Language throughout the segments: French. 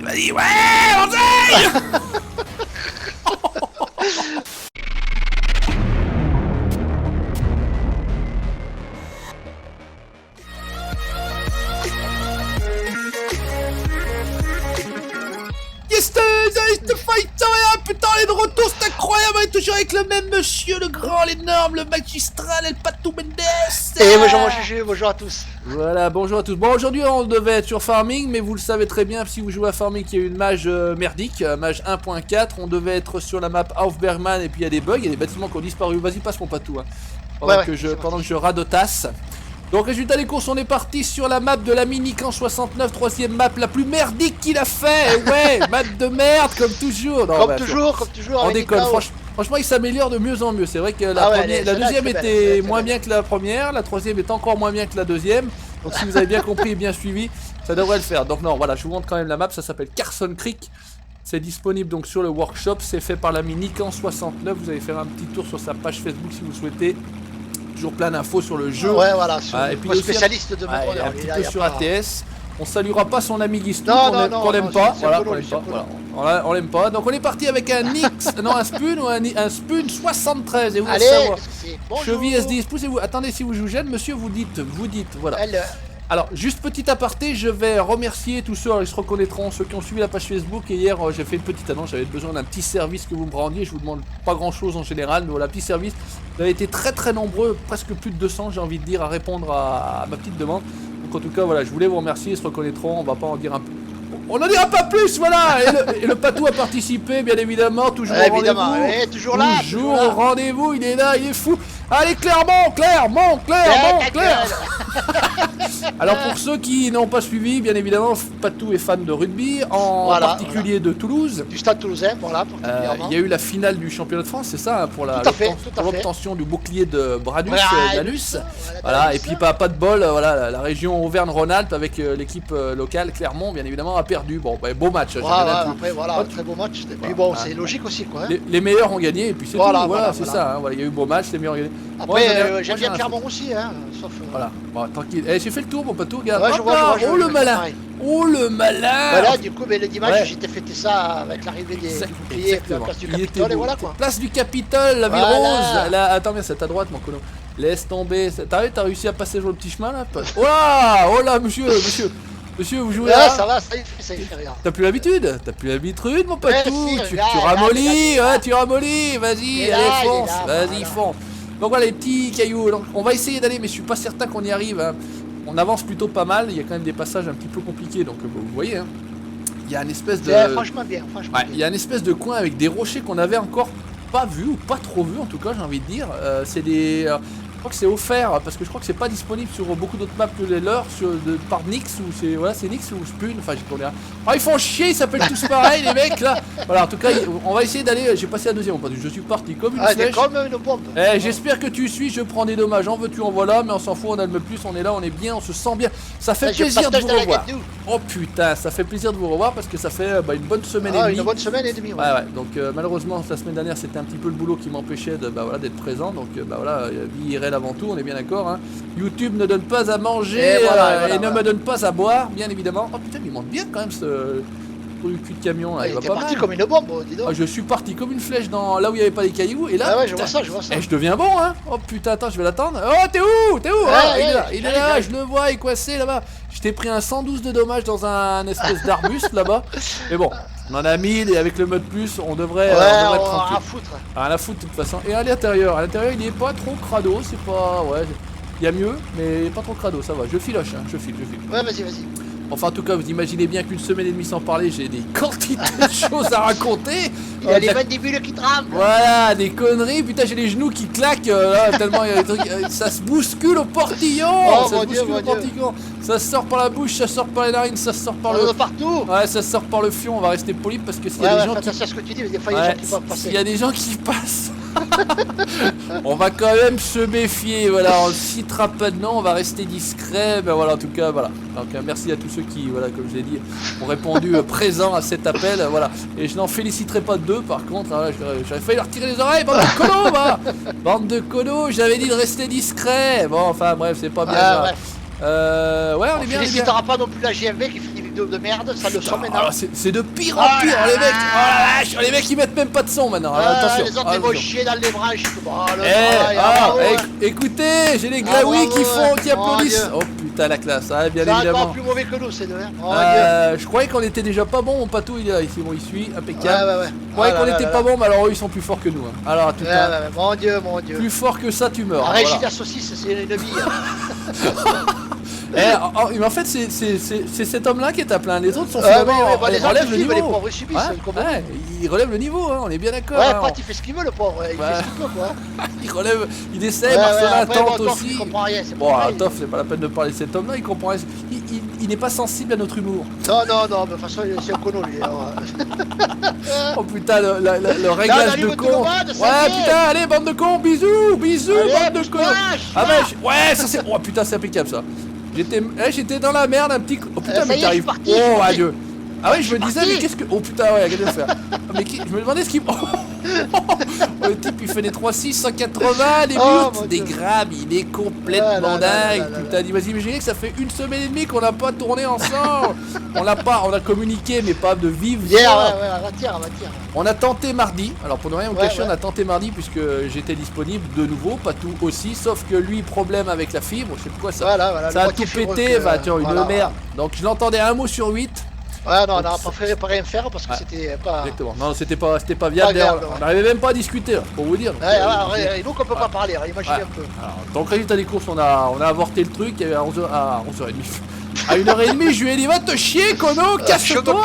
Vas-y, ouais, Marseille. Putain, elle est de retour, c'est incroyable, elle est toujours avec le même monsieur, le grand, l'énorme, le magistral, el Patou Mendes. Et bonjour mon Juju, bonjour à tous. Voilà, bonjour à tous. Bon, aujourd'hui on devait être sur Farming, mais vous le savez très bien, si vous jouez à Farming, il y a eu une mage merdique, mage 1.4, on devait être sur la map Aufbergman, et puis il y a des bugs, il y a des bâtiments qui ont disparu. Vas-y, passe mon Patou, hein, pendant que je radotasse. Donc résultat des courses, on est parti sur la map de la Minican 69, troisième map la plus merdique qu'il a fait. Ouais, map de merde comme toujours. Non, comme toujours. On déconne. Franchement, il s'améliore de mieux en mieux. C'est vrai que la deuxième était moins bien que la première, la troisième est encore moins bien que la deuxième. Donc si vous avez bien compris et bien suivi, ça devrait le faire. Donc non, voilà, je vous montre quand même la map. Ça s'appelle Carson Creek. C'est disponible donc sur le workshop. C'est fait par la Minican 69. Vous allez faire un petit tour sur sa page Facebook si vous souhaitez. Toujours plein d'infos sur le jeu. Ouais, voilà, et puis spécialiste de un petit peu sur ATS. On saluera pas son ami Guistou, qu'on l'aime pas. Voilà, on l'aime pas. Donc on est parti avec un Nix, non un Spoon ou un Spoon 73. Et vous allez savoir. Cheville S10, poussez-vous. Attendez, si vous gêne, monsieur, vous dites, voilà. Alors, juste petit aparté, je vais remercier tous ceux, alors, ils se reconnaîtront, ceux qui ont suivi la page Facebook. Et hier, j'ai fait une petite annonce, j'avais besoin d'un petit service que vous me rendiez. Je vous demande pas grand chose en général, mais voilà, petit service. Vous avez été très nombreux, presque plus de 200, j'ai envie de dire, à répondre à ma petite demande. Donc en tout cas, voilà, je voulais vous remercier, ils se reconnaîtront, on va pas en dire un peu. On n'en dira pas plus, voilà. Et le Patou a participé, bien évidemment, toujours au rendez-vous. Toujours là. Toujours au rendez-vous, il est là, il est fou. Allez, Clermont. Alors pour ceux qui n'ont pas suivi, bien évidemment, Patou est fan de rugby, en particulier de Toulouse. Du stade toulousain, voilà. Il y a eu la finale du championnat de France, c'est ça, hein, pour l'obtention du bouclier de Bradus, Danus. Voilà, et puis pas de bol, voilà, la région Auvergne-Rhône-Alpes avec l'équipe locale, Clermont, bien évidemment, a perdu. Bon, beau match. Après, voilà, très beau match. Et puis bon, c'est logique aussi, quoi. Les meilleurs ont gagné, et puis c'est tout. Voilà, c'est ça. Hein, voilà, il y a eu beau match, les meilleurs ont gagné. Après, j'aime bien Clermont aussi, hein. Sauf. Voilà, bon, tranquille. J'ai fait le tour, mon Patou, regarde. Ouais, je vois, oh le malin. Oh le malin. Voilà, du coup, le dimanche, j'ai fêté ça avec l'arrivée des boucliers à la place du Capitole, et voilà quoi. Place du Capitole, la ville rose. Là, attends, bien, c'est à droite, mon colo. Laisse tomber. T'as réussi à passer sur le petit chemin là? Oh là, monsieur, vous jouez là? Ça va, ça y fait rien. T'as plus l'habitude, mon Patou. Tu ramollis, tu ramollis. Vas-y, allez, fonce. Vas-y, fonce. Donc voilà les petits cailloux. Donc, on va essayer d'aller, mais je suis pas certain qu'on y arrive. Hein. On avance plutôt pas mal. Il y a quand même des passages un petit peu compliqués. Donc vous voyez, hein. Il y a une espèce de. Franchement bien. Il y a une espèce de coin avec des rochers qu'on avait encore pas vu ou pas trop vu en tout cas, j'ai envie de dire. C'est des. Je crois que c'est offert parce que je crois que c'est pas disponible sur beaucoup d'autres maps que les leurs par Nix ou c'est Nix ou Spoon, enfin j'ai tourné. Ah, ils font chier, ils s'appellent tous pareil les mecs là. Voilà, en tout cas on va essayer d'aller. J'ai passé la deuxième, je suis parti comme une flèche. Comme une bombe. J'espère que tu suis, je prends des dommages, en veux-tu en voilà, mais on s'en fout, on a le plus, on est là, on est bien, on se sent bien. Ça fait plaisir de vous revoir. Oh putain, ça fait plaisir de vous revoir parce que ça fait une bonne semaine et demie. Une bonne semaine et demie, ouais. Donc malheureusement la semaine dernière c'était un petit peu le boulot qui m'empêchait d'être présent. Donc vie irréelle avant tout, on est bien d'accord. Hein. YouTube ne donne pas à manger et ne me donne pas à boire, bien évidemment. Oh putain, il monte bien quand même ce cul de camion là. Il était parti comme une bombe, dis donc. Je suis parti comme une flèche dans là où il n'y avait pas les cailloux et là. Je vois ça. Et je deviens bon, hein. Oh putain, attends, je vais l'attendre. Oh, t'es où il est là, je le vois, il est coincé là-bas. Je t'ai pris un 112 de dommages dans un espèce d'arbuste là-bas. Mais bon, on en a 1000 et avec le mode plus, on devrait être tranquille. Rien à foutre de toute façon. Et à l'intérieur, il est pas trop crado, c'est pas. Ouais, il y a mieux, mais pas trop crado, ça va. Je filoche, hein, je file. Ouais, vas-y. Enfin, en tout cas, vous imaginez bien qu'une semaine et demie sans parler, j'ai des quantités de choses à raconter. Il y a les mandibules qui tremblent. Voilà, des conneries. Putain, j'ai les genoux qui claquent. Là, tellement il y a des trucs. Ça se bouscule au portillon. Ça sort par la bouche, ça sort par les narines, ça sort par le. Partout. Ouais, ça sort par le fion. On va rester poli parce que s'il y a des gens qui. C'est ce que tu dis, mais des fois, il y a des gens qui peuvent passer. S'il y a des gens qui passent. On va quand même se méfier, voilà, on ne citera pas de nom, on va rester discret, mais voilà, en tout cas, voilà. Donc merci à tous ceux qui, voilà, comme je l'ai dit, ont répondu présent à cet appel, voilà. Et je n'en féliciterai pas deux, par contre, hein, j'avais failli leur tirer les oreilles, bande de colos, va. Bande de colos, j'avais dit de rester discret. Bon, enfin bref, c'est pas bien. Ouais, on est bien. On félicitera pas non plus la GMV qui finit vidéo de merde, ça le son maintenant. C'est de pire en pire, les mecs. Oh la vache, les mecs ils mettent même pas de son maintenant. Attention. Les autres ils vont chier dans les branches. Écoutez, j'ai les glaouis qui applaudissent. Oh putain la classe, bien évidemment. C'est encore plus mauvais que nous, c'est deux. Je croyais qu'on était déjà pas bon, mon Patou il est là, ici, bon il suit, impeccable. Je croyais qu'on était pas bon, mais alors eux ils sont plus forts que nous. Alors tout mon Dieu, mon Dieu. Plus fort que ça, tu meurs. Arrête, la saucisse, c'est une bille. Mais en fait, c'est cet homme-là qui est à plein. Les autres sont finalement. Ils relèvent le niveau. Les pauvres subissent. Il relève le niveau, on est bien d'accord. Ouais, Pat, il fait ce qu'il veut, le pauvre. Il fait ce qu'il peut, quoi. Il relève, il essaie, Marcelin tente aussi. Il comprend rien. Bon, Toff, c'est pas la peine de parler de cet homme-là, il comprend rien. Il n'est pas sensible à notre humour. Non, mais de toute façon, c'est un conno, lui. Oh putain, le réglage de con. Ouais, putain, allez, bande de cons, bisous, bande de cons. Ah, ouais, ça c'est. Oh putain, c'est impeccable ça. J'étais dans la merde un petit coup. Oh putain, mais t'arrives. Oh adieu. Ah ouais, je me disais, mais qu'est-ce que. Oh putain, ouais, qu'est-ce que faire. Mais je me demandais ce qu'il. Le type il fait des 3-6, 180, des buts, des grabs, il est complètement dingue. Putain, vous imaginez que ça fait une semaine et demie qu'on n'a pas tourné ensemble. On a communiqué, mais pas de vive voix. Ouais, on a tenté mardi, alors pour ne rien vous cacher, on a tenté mardi puisque j'étais disponible de nouveau, pas tout aussi, sauf que lui, problème avec la fibre, je sais pas quoi ça. Ça a tout pété, une merde. Donc je l'entendais un mot sur 8. Ouais, non, on a préféré pas rien faire parce que c'était pas. Exactement, non, c'était pas viable. On n'arrivait même pas à discuter, là, pour vous dire. Et donc on peut pas parler, imaginez un peu. Alors, donc, résultat des courses, on a avorté le truc à 11h30. À 1h30, je lui ai dit, va te chier, Kono, casse-toi.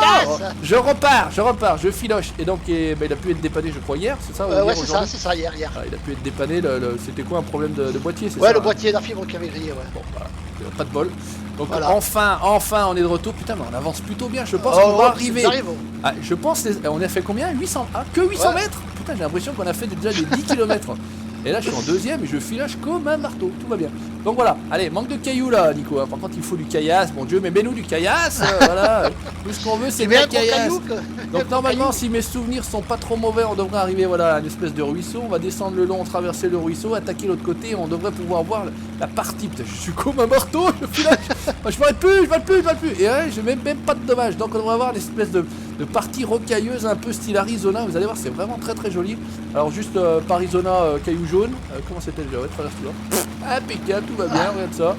Je repars, je filoche. Et donc, il a pu être dépanné, je crois, hier, c'est ça? Ouais, c'est ça, hier. Il a pu être dépanné, c'était quoi, un problème de boîtier, c'est ça? Ouais, le boîtier d'un fibre qui avait grillé, ouais. Bon, voilà, pas de bol. Donc enfin on est de retour, putain mais on avance plutôt bien, je pense qu'on va arriver. Je pense, on a fait combien? 800, que 800 mètres? Putain j'ai l'impression qu'on a fait déjà des 10 km. Et là je suis en deuxième et je filoche comme un marteau, tout va bien. Donc voilà, allez, manque de cailloux là Nico, par contre il faut du caillasse, mon Dieu, mais mets-nous du caillasse, voilà. Tout ce qu'on veut c'est bien caillasse. Donc normalement si mes souvenirs sont pas trop mauvais, on devrait arriver à une espèce de ruisseau, on va descendre le long, traverser le ruisseau, attaquer l'autre côté, et on devrait pouvoir voir la partie. Putain, je suis comme un marteau, je filoche, je m'arrête plus, et ouais, je mets même pas de dommages, donc on devrait avoir une espèce de partie rocailleuse un peu style Arizona, vous allez voir c'est vraiment très très joli. Alors juste par Arizona caillou jaune, comment c'était déjà, ouais, traverse tout là. Impeccable, tout va bien, regarde ça.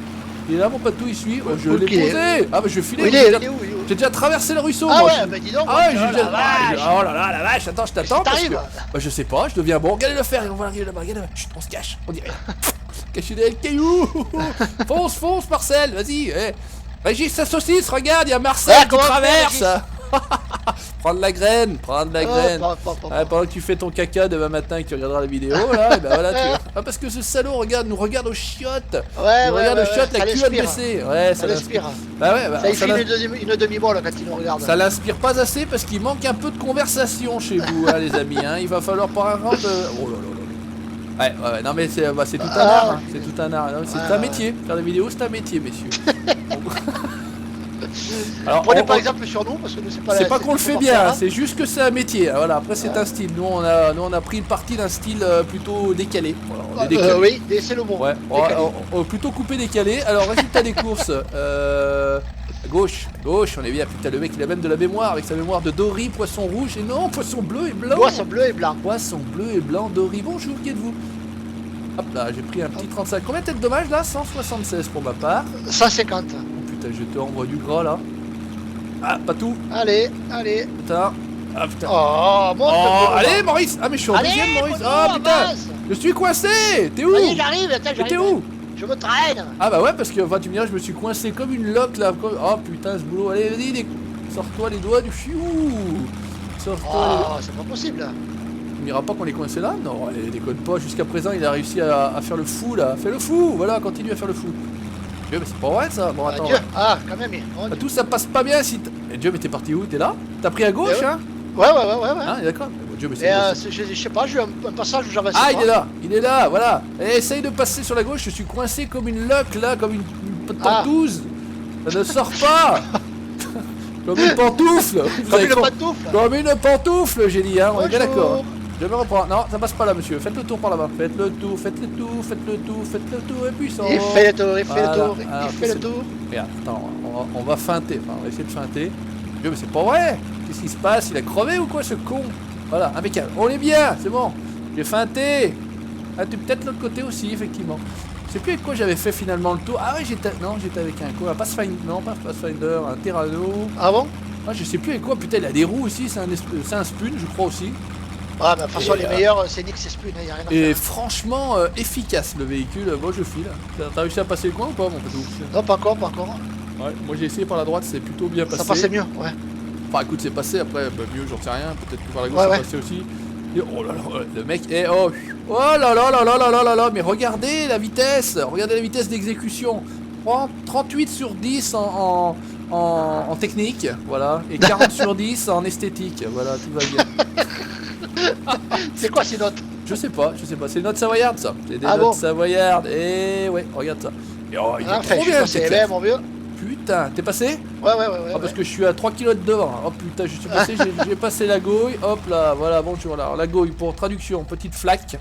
Et là mon Patou il suit, je l'ai posé. Ah bah je filais, j'ai déjà traversé le ruisseau. Ah ouais, bah dis donc. Ah ouais, oh là là la vache, attends, je t'attends parce que je sais pas, je deviens bon, regardez le faire, on va arriver là-bas, regardez, chut, on se cache, on dirait. Caché derrière le caillou. Fonce Marcel, vas-y. Régis sa saucisse, regarde, il y a Marcel qui traverse. Prendre la graine. Pendant que tu fais ton caca demain matin et que tu regarderas la vidéo, là, et ben voilà, parce que ce salaud nous regarde aux chiottes. Regarde aux chiottes, la culotte baissée. Ouais, ça l'inspire. Ça lui fait une demi-bolle quand il nous regarde. Ça l'inspire pas assez parce qu'il manque un peu de conversation chez vous, les amis. Il va falloir par un rang de. Oh là là. Ouais, non mais c'est tout un art, c'est tout un art. C'est un métier. Faire des vidéos, c'est un métier, messieurs. Alors, prenez par exemple sur nous parce que nous c'est pas qu'on le fait bien, c'est juste que c'est un métier. Voilà, après c'est un style. Nous on a pris le parti d'un style plutôt décalé. Voilà, oui, c'est le mot. Ouais, plutôt coupé décalé. Alors résultat des courses. Gauche, on est bien. Putain, le mec il a même de la mémoire avec sa mémoire de Dory, poisson rouge et non, poisson bleu et blanc. Poisson bleu et blanc, Dory. Bonjour, qui êtes-vous? Hop là, j'ai pris un petit 35. Combien t'as de dommages là? 176 pour ma part. 150. Oh putain, je te renvoie du gras là. Ah, pas tout. Allez. Putain. Ah putain. Allez Maurice. Ah mais je suis en deuxième Maurice. Oh putain. Je suis coincé. T'es où? Allez, j'arrive. T'es où? Je me traîne. Ah bah ouais parce que tu me diras je me suis coincé comme une loque là. Oh putain ce boulot. Allez vas-y sors-toi les doigts du fiou. Sors-toi c'est pas possible là. Tu me diras pas qu'on est coincé là? Non, allez, déconne pas, jusqu'à présent il a réussi à faire le fou là. Fais le fou, voilà, continue à faire le fou. Dieu mais c'est pas vrai ça. Bon attends. Quand même. Tout ça passe pas bien si Dieu mais t'es parti où? T'es là? T'as pris à gauche hein? Ouais. Ah d'accord. Dieu, mais je sais pas, j'ai un passage où j'avance. Ah il est là, voilà. Et essaye de passer sur la gauche, je suis coincé comme une loque là, comme une pentouze. Ça ne sort pas. Comme une pantoufle. Comme une pantoufle, j'ai dit, hein, on est bien d'accord. Je me reprends. Non, ça passe pas là, monsieur. Faites le tour par là-bas. Faites le tour, faites le tour, faites le tour, faites le tour et puissant. Il fait le tour, il fait le tour, il fait le tour. Regarde, attends, on va feinter. Enfin, on va essayer de feinter. Mais c'est pas vrai. Qu'est-ce qui se passe? Il a crevé ou quoi, ce con? Voilà, impeccable. On est bien, c'est bon. J'ai feinté. Ah, tu peut-être l'autre côté aussi, effectivement. Je sais plus avec quoi j'avais fait finalement le tour. Ah ouais, j'étais avec un quoi, un Pathfinder, non pas Pathfinder, un Terrano. Ah bon? Ah, je sais plus avec quoi. Putain, il a des roues aussi. C'est un Spoon, je crois aussi. Ah, mais de toute façon, les meilleurs, c'est Nix et Spoon, il n'y a rien à faire. Et franchement, efficace le véhicule. Moi, je file. T'as réussi à passer le coin ou pas, mon poteau? Non, pas encore, pas encore. Ouais, moi j'ai essayé par la droite, c'est plutôt bien passé. Ça passait mieux, ouais. Enfin, écoute, c'est passé. Après, bah, mieux, j'en sais rien. Peut-être que par la gauche, ça passait aussi. Et oh là là, le mec, oh là là là là là là là là, mais regardez la vitesse d'exécution. 38 sur 10 en technique, voilà, et 40 sur 10 en esthétique, voilà, tout va bien. C'est quoi ces notes? Je sais pas, c'est des notes savoyardes ça. C'est des notes savoyardes, et ouais, regarde ça. Et oh, il est trop bien, c'est mon vieux. Putain, t'es passé? Ouais. Parce que je suis à 3 kg de devant. Oh putain, je suis passé, j'ai passé la gouille. Hop là, voilà, bonjour là. La gouille pour traduction, petite flaque.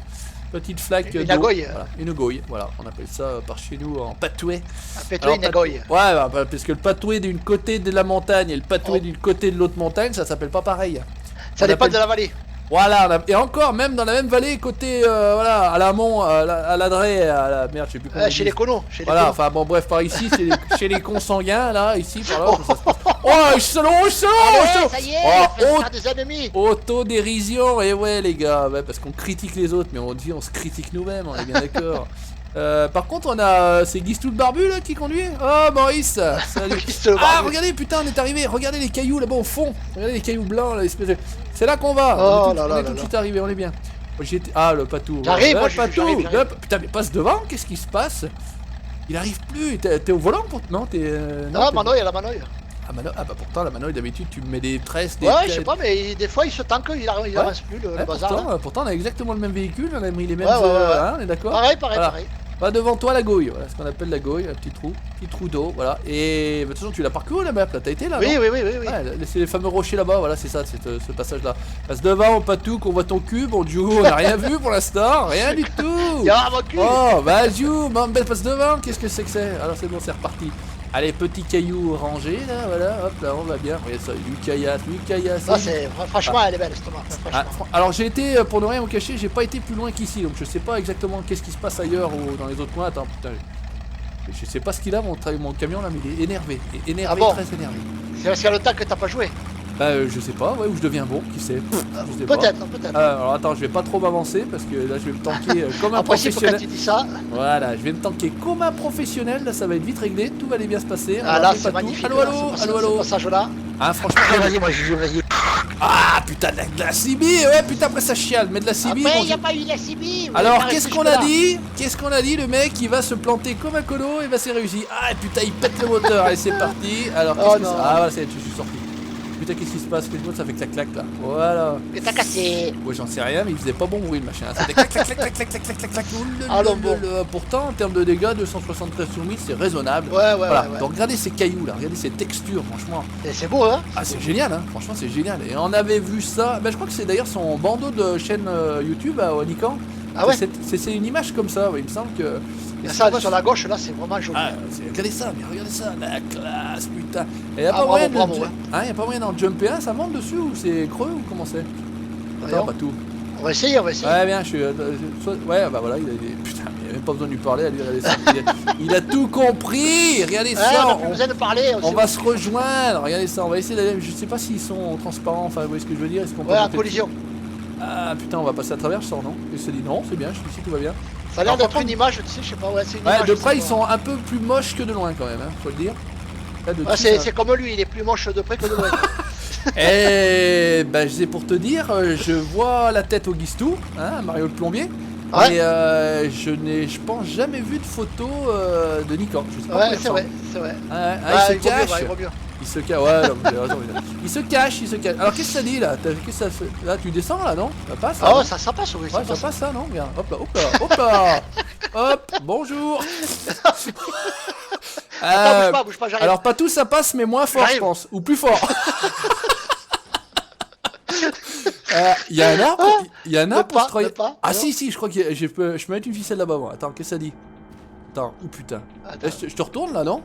Petite flaque d'eau. Une gouille. Voilà, une gouille, voilà. On appelle ça par chez nous en patoué. Un patoué, une gouille. Ouais, bah, parce que le patoué d'une côté de la montagne et le patoué d'une côté de l'autre montagne, ça s'appelle pas pareil. Ça dépend de la vallée. Voilà, et encore, même dans la même vallée, côté, voilà, à l'amont, à l'Adré, à la merde, je sais plus comment. Chez les conos. Voilà, enfin bon, bref, par ici, chez les consanguins, là, ici, par là, ça se passe. Oh, salaud. Ça y est, on va faire des ennemis. Autodérision, et ouais, les gars, ouais, parce qu'on critique les autres, mais on se critique nous-mêmes, on est bien d'accord. Par contre, on a. C'est Guistou le barbu là qui conduit? Oh, Maurice! Salut! Ah, regardez, putain, on est arrivé! Regardez les cailloux là-bas au fond! Regardez les cailloux blancs là, l'espèce de. C'est là qu'on va! On est tout de suite arrivé, on est bien. Ah, le patou! J'arrive, moi j'arrive. Putain, mais passe devant, qu'est-ce qui se passe? Il arrive plus! T'es au volant pour. Non, t'es. Non, Manoï, la Manoï! Ah bah pourtant la Manoï d'habitude tu mets des tresses, des... Ouais, je sais pas, mais des fois il se tanque, il avance plus le bazar. Pourtant on a exactement le même véhicule, on a mis les mêmes... Hein, on est d'accord? Pareil. Va devant toi la gouille, voilà ce qu'on appelle la gouille, un petit trou d'eau, voilà. Et de toute façon tu l'as parcouru la map là, t'as été là? Oui. Ouais, c'est les fameux rochers là-bas, voilà c'est ça, c'est ce passage là. Passe devant, patou, qu'on voit ton cul, bon Dieu, on a rien vu pour l'instant, rien du tout. Y'a mon cul. Oh, bah Dieu, passe devant, qu'est-ce que c'est que c'est? Alors c'est bon, c'est reparti. Allez, petit caillou rangé là, voilà, hop là, on va bien. Regardez ça, Lucayas. Ça, c'est franchement, elle est belle, cette map. Alors, j'ai été, pour ne rien vous cacher, j'ai pas été plus loin qu'ici, donc je sais pas exactement qu'est-ce qui se passe ailleurs ou dans les autres coins. Attends, putain, je sais pas ce qu'il a, mon camion là, mais il est énervé. Très énervé. C'est parce qu'il y a le temps que t'as pas joué. Bah, je sais pas, ouais, ou je deviens bon, qui sait. Peut-être. Alors, attends, je vais pas trop m'avancer parce que là, je vais me tanker comme un professionnel. Quand tu dis ça. Voilà, je vais me tanker comme un professionnel, là, ça va être vite réglé, tout va aller bien se passer. Ah là, c'est magnifique. Allô. Ce passage-là. Ah, franchement. Vas-y, moi, je joue, vas-y. Ah, putain, de la CB, ouais, putain, après ça chiale, mais de la CB. Après, il n'y a pas eu de la CB. Alors, qu'est-ce qu'on a dit? Le mec, il va se planter comme un colo et bah, c'est réussi. Ah, putain, il pète le moteur. Allez, c'est parti. Alors, qu'est-ce que c'est? Ah, voilà, je suis sorti. Putain, qu'est-ce qui se passe? Ça fait clac là. Voilà. Et t'as cassé. Ouais, j'en sais rien, mais il faisait pas bon bruit le machin. Ça fait clac. Alors bon. Pourtant, en termes de dégâts, 273 sur 1000, c'est raisonnable. Ouais. Donc, regardez ces cailloux là, regardez ces textures, franchement. Et c'est beau, hein? Ah, c'est génial, hein. Franchement, c'est génial. Et on avait vu ça. Ben, je crois que c'est d'ailleurs son bandeau de chaîne YouTube à Onikan. Ah ouais? C'est une image comme ça, ouais. Il me semble que. Et ça, sur la gauche, là, c'est vraiment joli. Ah, regardez ça, la classe, putain. Et y a pas moyen bravo, y a pas moyen d'en jumper un, ça monte dessus ou c'est creux ou comment c'est? Attends, pas tout. On va essayer. Ouais, bien, ouais, bah voilà, putain, il n'y a même pas besoin de lui parler, regardez ça. Il a tout compris, regardez ça. On a plus besoin de parler. On va se rejoindre, regardez ça, on va essayer d'aller. Je sais pas s'ils sont transparents, enfin, vous voyez ce que je veux dire? Est-ce qu'on peut en collision. Ah putain, on va passer à travers, je sors, non? Il se dit non, c'est bien, je suis ici, tout va bien. Ça a l'air d'être une image, tu sais, je sais pas, c'est une image. Ouais, de près, ils sont un peu plus moches que de loin quand même, hein, faut le dire. C'est comme lui, il est plus moche de près que de loin. Et ben, c'est pour te dire, je vois la tête au Guistou, hein, Mario le plombier. Ouais. Et je pense, jamais vu de photo de Nikon. Ouais, c'est vrai. Il se cache. Il se cache, ouais, non, il se cache. Alors qu'est-ce que ça dit là? Là, tu descends là, non? Ça passe là? Ah, ça passe, oui. Ouais, ça passe ça, non? Regarde, hop là. Hop, bonjour. Attends, bouge pas, j'arrive. Alors, pas tout ça passe, mais moins fort, je pense. Ou plus fort. Il y a un arbre, il y a un arbre pour se travailler. Ah non. si, je crois que je peux mettre une ficelle là-bas moi. Attends, qu'est-ce que ça dit? Attends, oh putain. Je te retourne là, non?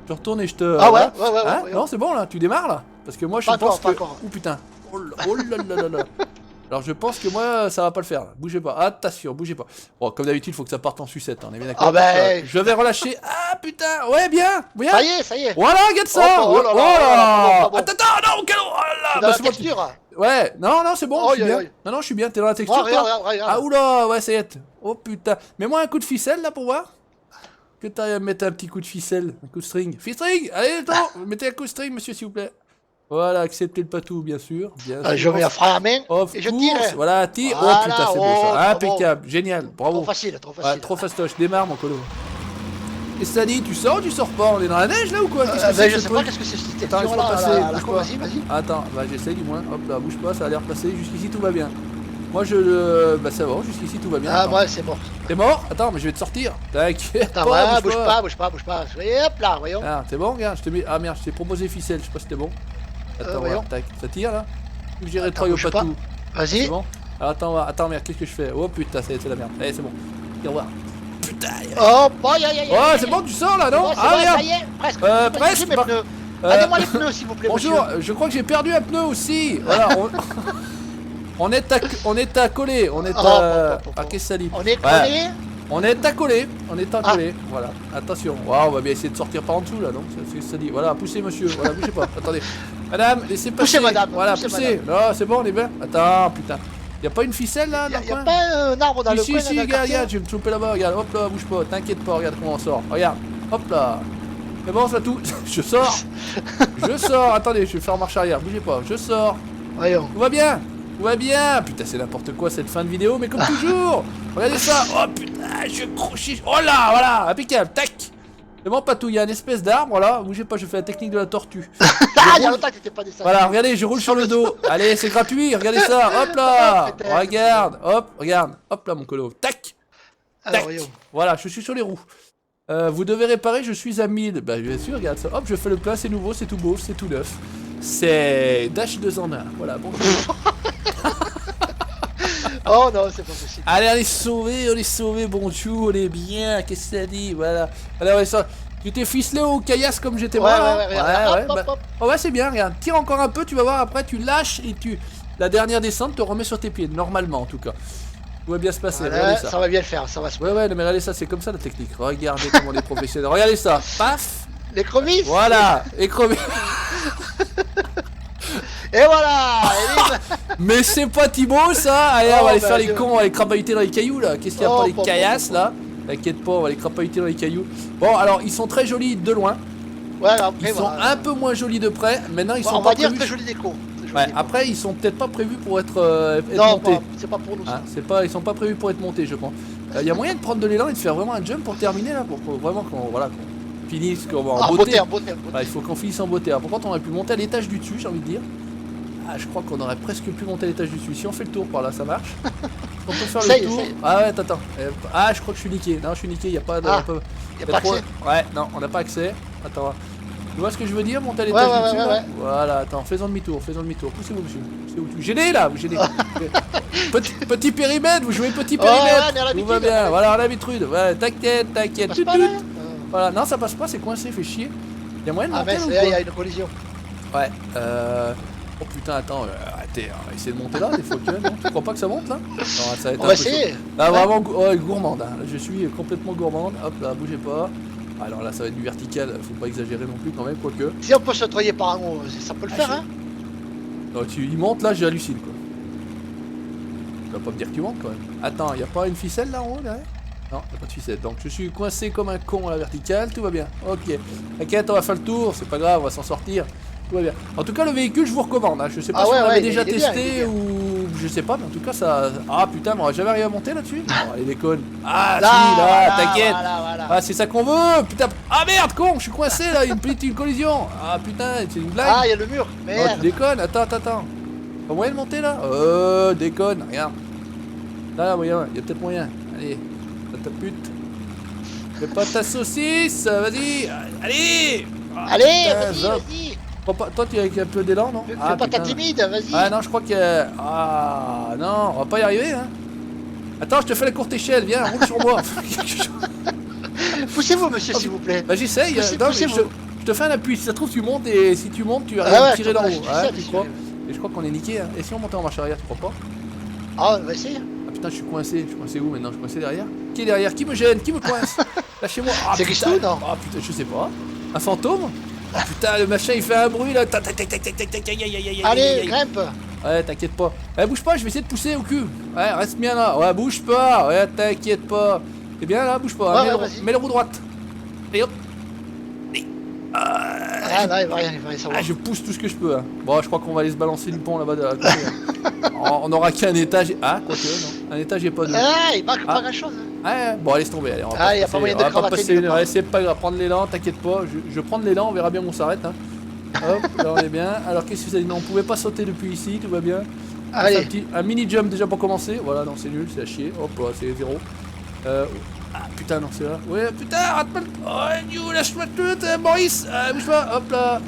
Je te retourne et je te... Ah ouais, hein? ouais. Non, c'est bon là, tu démarres là? Parce que moi je pense que... Oh putain. Oh là là. Alors je pense que moi ça va pas le faire là. Bougez pas, attention, bougez pas. Bon, comme d'habitude, faut que ça parte en sucette, hein. On est bien d'accord. Ah bah... Je vais relâcher. Ah putain, ouais, bien. Ça y est. Voilà, regarde ça. Oh là. Attends, non, quel... Oh là. Dans la texture. Ouais, non, c'est bon, je suis bien. Non, je suis bien, t'es dans la texture, toi. Regarde. Ah oula, ouais, ça y est. Oh putain. Mets-moi un coup de ficelle là pour voir. Que t'arrives à mettre un petit coup de ficelle, un coup de string. String, allez, attends, mettez un coup de string, monsieur, s'il vous plaît. Voilà, acceptez le patou, bien sûr. Je mets un frein à main et je tire. Voilà, tire. Oh putain, c'est beau ça. Impeccable, génial, bravo. Trop facile. Ouais, trop fastoche, démarre mon colo. Et ça dit, tu sors ou tu sors pas? On est dans la neige là ou quoi? Je sais pas qu'est-ce que c'est cette texture là. Vas-y. Attends, bah j'essaye du moins. Hop là, bouge pas, ça a l'air passé. Jusqu'ici tout va bien. Moi bah ça va, jusqu'ici tout va bien. Ah ouais, c'est mort. T'es mort? Attends, mais je vais te sortir. T'inquiète pas. Bouge pas. Hop là, voyons. Ah, t'es bon, regarde, je t'ai mis... Ah merde, je t'ai proposé ficelle, je sais pas si t'es bon. Attends, voilà, tac, ça tire là? Ou j'ai rétroille au patou? Vas-y. C'est bon? Alors attends, merde, qu'est-ce que je fais? Oh putain, c'est la merde. Allez, c'est bon. Viens voir. Putain, oh, c'est bon, tu sors là, non? Ah merde. Ça y est, presque. Presque. Donnez-moi les pneus s'il vous plaît. Bonjour, je crois que j'ai perdu un pneu aussi. Voilà, on est accolé, on est à... Ah, qu'est-ce que ça dit? On est collé. On est accolé, voilà, attention. Waouh, on va bien essayer de sortir par en dessous là, non? C'est ce que ça dit. Voilà, poussez monsieur, voilà, bougez pas, attendez. Madame, laissez passer. Poussez madame. Voilà, poussez. Non, c'est bon, on est bien. Attends, putain. Y'a pas une ficelle là dans le coin? Y'a pas un arbre dans le coin? Si, regarde, je vais me choper là-bas, regarde, hop là, bouge pas, t'inquiète pas, regarde comment on sort. Regarde, hop là. C'est bon, ça tout. Je sors, attendez, je vais faire marche arrière, bougez pas, je sors. Voyons. Tout va bien. Putain, c'est n'importe quoi cette fin de vidéo, mais comme toujours. Regardez ça. Oh putain, je crochis. Oh là, voilà, impeccable. Tac. C'est bon, patou, il y a une espèce d'arbre, voilà. Bougez pas, je fais la technique de la tortue. Il y a longtemps que t'étais pas descendu. Voilà, regardez, je roule sur le dos. Allez, c'est gratuit, regardez ça. Hop là. Regarde, hop là, mon colo. Tac. Voilà, je suis sur les roues. Vous devez réparer, je suis à 1000. Bah, bien sûr, regarde ça. Hop, je fais le plein, c'est nouveau, c'est tout beau, c'est tout neuf. C'est Dash 2 en 1. Voilà, bon. Oh non, c'est pas possible. Allez, on est sauvés, bonjour, on est bien, qu'est-ce que ça dit? Voilà. Alors, ouais, ça. Tu t'es ficelé au caillasse comme j'étais moi. Ouais, ouais, c'est bien, regarde. Tire encore un peu, tu vas voir, après tu lâches et la dernière descente te remet sur tes pieds, normalement en tout cas. Tout va bien se passer, regardez ça. Ça va bien le faire, ça va se passer. Ouais, mais regardez ça, c'est comme ça la technique. Regardez comment on est professionnels. Regardez ça, paf. L'écrevisse. Voilà, écrevisse. Et voilà. Mais c'est pas Thibaut ça. Allez, on va aller faire les cons, on va les crapahuter dans les cailloux là. Qu'est-ce qu'il y a pas les caillasses là? T'inquiète pas, on va les crapahuter dans les cailloux. Bon, alors ils sont très jolis de loin. Ouais, après, ils sont un peu moins jolis de près. Maintenant ils sont on va dire très jolis d'écho. Ouais, après ils sont peut-être pas prévus pour être montés. C'est pas pour nous ça. Ils sont pas prévus pour être montés, je pense. Il y a moyen de prendre de l'élan et de faire vraiment un jump pour terminer là, pour vraiment qu'on finisse en beauté. Il faut qu'on finisse en beauté. Alors, par contre, on aurait pu monter à l'étage du dessus, j'ai envie de dire. Ah, je crois qu'on aurait presque pu monter à l'étage du dessus. Si on fait le tour par là, ça marche. On peut faire le tour. Ah ouais, attends. Ah, je crois que je suis niqué. Non, je suis niqué. Il y a pas de. Y a pas accès. Ouais, non, on n'a pas accès. Attends. Tu vois ce que je veux dire? Monter à l'étage du dessus là. Voilà, attends, faisons demi-tour. Poussez-vous, monsieur. Vous gênez là, vous gênez. Petit périmètre, vous jouez petit périmètre. Tout va bien. Voilà, l'habitude. Ouais, t'inquiète. Voilà, non, ça passe pas, c'est coincé, fait chier. Il y a moyen de monter. Ah, mais il y a une collision. Ouais, oh putain, attends, arrêtez, essayez de monter là, des fois que non. Tu crois pas que ça monte là? Non, ça va être on va essayer. Là, vraiment gourmande, hein. Je suis complètement gourmande. Hop là, bougez pas. Alors là, ça va être du vertical, faut pas exagérer non plus quand même, quoique. Si on peut se noyer par en haut, ça peut le faire, hein? Non, il monte là, j'hallucine quoi. Tu vas pas me dire que tu montes quand même. Attends, y a pas une ficelle là en haut derrière? Non, il n'y a pas de ficelle. Donc je suis coincé comme un con à la verticale, tout va bien. Ok. T'inquiète, on va faire le tour, c'est pas grave, on va s'en sortir. Tout va bien. En tout cas, le véhicule, je vous recommande. Hein. Je sais pas si on l'avait déjà testé ou. Je sais pas, mais en tout cas, ça. Ah putain, mais on va jamais arrivé à monter là-dessus. Oh, allez, déconne. Ah, là, si, là, t'inquiète. Voilà. Ah, c'est ça qu'on veut. Putain. Ah merde, con, je suis coincé là, une collision. Ah putain, c'est une blague. Ah, il y a le mur. Merde. Oh, tu déconnes, attends. Pas moyen de monter là? Déconne, regarde. Là, moyen, il y a peut-être moyen. Allez. Ta pute. Fais pas ta saucisse, vas-y. Allez. Allez, vas-y. Toi, tu as un peu d'élan, non? Fais pas ta timide, vas-y. Ah non, je crois que... Ah non, on va pas y arriver, hein. Attends, je te fais la courte échelle, viens, roule sur moi. Poussez-vous, monsieur, s'il vous plaît. Bah j'essaye, je te fais un appui, si ça se trouve tu montes et si tu montes tu arrives à tirer d'en haut. Et je crois qu'on est niqué, hein. Et si on montait en marche arrière, tu crois pas? Ah, on va essayer. Ah putain, je suis coincé où maintenant? Je suis coincé derrière? Qui est derrière? Qui me gêne? Qui me coince? Lâchez-moi. Ah, c'est Christou, non? Ah putain, je sais pas. Un fantôme? Ah putain, le machin il fait un bruit là. Allez, grimpe. Ouais, t'inquiète pas. Eh, bouge pas, je vais essayer de pousser au cul. Ouais, reste bien là. Ouais, bouge pas. Ouais, t'inquiète pas. T'es bien là, bouge pas. Mets le roue droite. Et hop. Ah non, il va rien savoir. Ah, je pousse tout ce que je peux. Hein. Bon, je crois qu'on va aller se balancer du pont là-bas de la côté. On aura qu'un étage. Ah, quoique, non. Un étage et pas deux. Ah, il manque pas grand-chose. Ouais, bon, allez, se tomber. Allez, il y a pas moyen de cravater. Allez, c'est pas grave, prendre l'élan, t'inquiète pas. Je prends de l'élan, on verra bien où on s'arrête. Hein. Hop, là on est bien. Alors, qu'est-ce que vous avez dit? Non, on pouvait pas sauter depuis ici, tout va bien. Allez. Un mini jump déjà pour commencer. Voilà, non, c'est nul, c'est à chier. Hop, là, c'est 0. Ah putain, non, c'est là. Ouais, putain, rate-moi le. Oh, lâche-moi tout, Maurice. Bouge pas, hop là.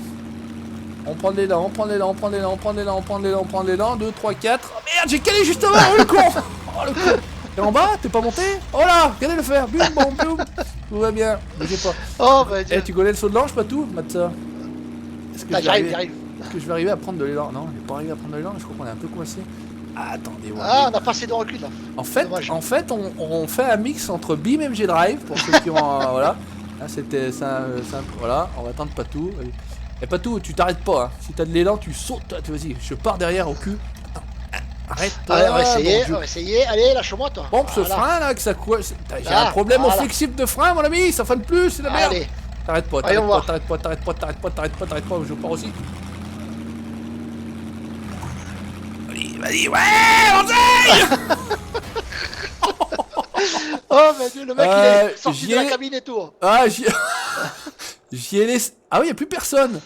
On prend de l'élan, on prend de l'élan, on prend de l'élan, on prend de l'élan, on prend de l'élan, on prend de l'élan. 2, 3, 4. Oh merde, j'ai calé juste avant, oh le con. Oh le con. T'es en bas? T'es pas monté? Oh là, regardez le faire. Boum, boum, boum. Tout va bien. Bougez pas. Oh bah tu connais le saut de l'ange, pas tout, Matza? J'arrive. Est-ce que je vais arriver à prendre de l'élan? Non, je vais pas arriver à prendre de l'élan, je crois qu'on est un peu coincé. Ah, attendez, ouais. Ah, on a pas assez de recul là. En fait, on fait un mix entre Beam MG Drive pour ceux qui ont. Voilà. Là, c'était simple. Voilà, on va attendre Patou. Et Patou, tu t'arrêtes pas. Hein. Si t'as de l'élan, tu sautes. Vas-y, je pars derrière au cul. Arrête. Allez, on va essayer. Allez, lâche-moi toi. Pompe ce frein là, que ça quoi. J'ai un problème au flexible de frein, mon ami. Ça freine plus, c'est la merde. Allez. T'arrêtes pas, je pars aussi. Vas-y, ouais, on oh mon dieu, le mec il est sorti de la cabine et tout. Ah, j'y ai laissé. Ah oui, y'a plus personne.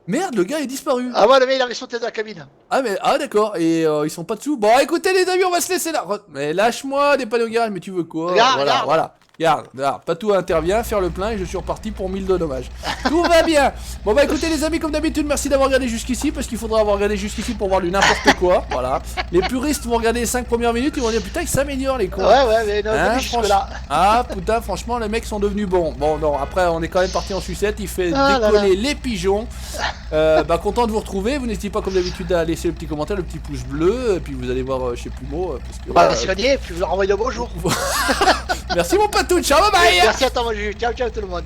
Merde, le gars est disparu. Ah ouais, le mec il avait sauté de la cabine. Ah d'accord, et ils sont pas dessous. Bon, écoutez les amis, on va se laisser là. Mais lâche-moi des panneaux de garage, mais tu veux quoi? Voilà. Regarde, Patou intervient, faire le plein et je suis reparti pour 1000 de dommages. Tout va bien. Bon bah écoutez les amis, comme d'habitude, merci d'avoir regardé jusqu'ici, parce qu'il faudra avoir regardé jusqu'ici pour voir du n'importe quoi. Voilà. Les puristes vont regarder les 5 premières minutes, ils vont dire putain, ils s'améliorent les cons. Ouais, mais non, jusque là. Ah putain, franchement, les mecs sont devenus bons. Bon, non, après on est quand même parti en sucette, il fait décoller les pigeons. Content de vous retrouver. Vous n'hésitez pas comme d'habitude à laisser le petit commentaire, le petit pouce bleu, et puis vous allez voir chez Plumeau. Parce que et puis vous leur envoyez le bonjour. Merci mon Patou, ciao, bye bye. Merci à toi, ciao tout le monde.